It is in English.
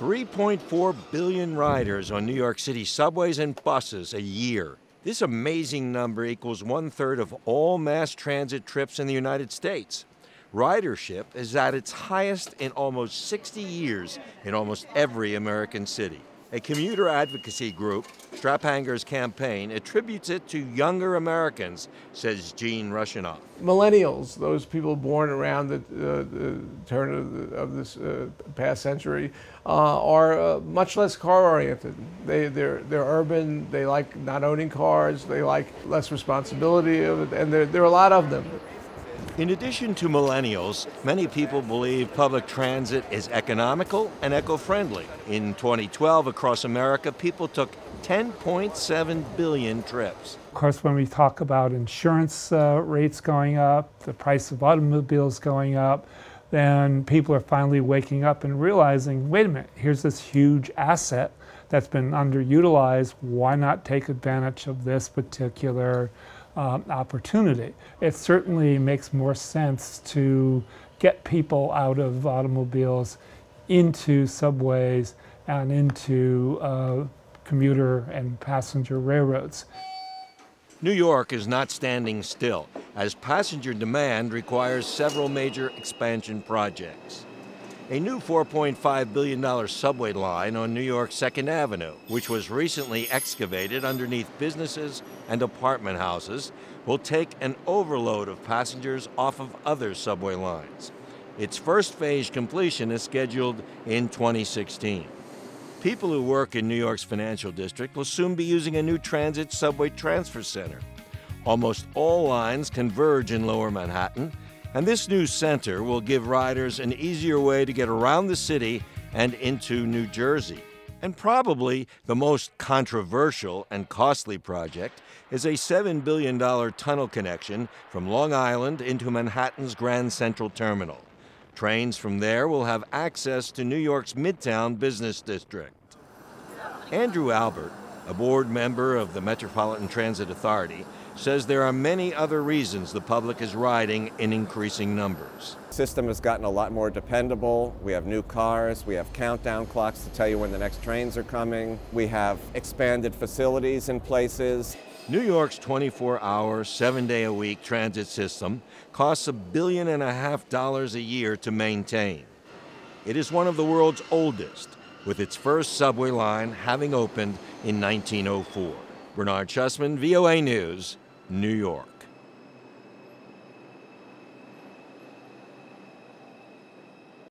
3.4 billion riders on New York City subways and buses a year. This amazing number equals 1/3 of all mass transit trips in the United States. Ridership is at its highest in almost 60 years in almost every American city. A commuter advocacy group, STRAPHANGERS campaign, attributes it to younger Americans, says Gene Russianoff. Millennials, those people born around the turn of this past century, are much less car-oriented. They're urban. They like not owning cars. They like less responsibility of it, and there are a lot of them. In addition to millennials, many people believe public transit is economical and eco-friendly. In 2012, across America, people took 10.7 billion trips. Of course, when we talk about insurance rates going up, the price of automobiles going up, then people are finally waking up and realizing, wait a minute, here's this huge asset that's been underutilized. Why not take advantage of this particular opportunity? It certainly makes more sense to get people out of automobiles into subways and into commuter and passenger railroads. New York is not standing still, as passenger demand requires several major expansion projects. A new $4.5 billion subway line on New York's 2nd Avenue, which was recently excavated underneath businesses and apartment houses, will take an overload of passengers off of other subway lines. Its first phase completion is scheduled in 2016. People who work in New York's financial district will soon be using a new transit subway transfer center. Almost all lines converge in Lower Manhattan, and this new center will give riders an easier way to get around the city and into New Jersey. And probably the most controversial and costly project is a $7 billion tunnel connection from Long Island into Manhattan's Grand Central Terminal. Trains from there will have access to New York's Midtown Business District. Andrew Albert, a board member of the Metropolitan Transit Authority, says there are many other reasons the public is riding in increasing numbers. The system has gotten a lot more dependable. We have new cars, we have countdown clocks to tell you when the next trains are coming. We have expanded facilities in places. New York's 24-hour, 7-day-a-week transit system costs $1.5 billion a year to maintain. It is one of the world's oldest, with its first subway line having opened in 1904. Bernard Shusman, VOA News, New York.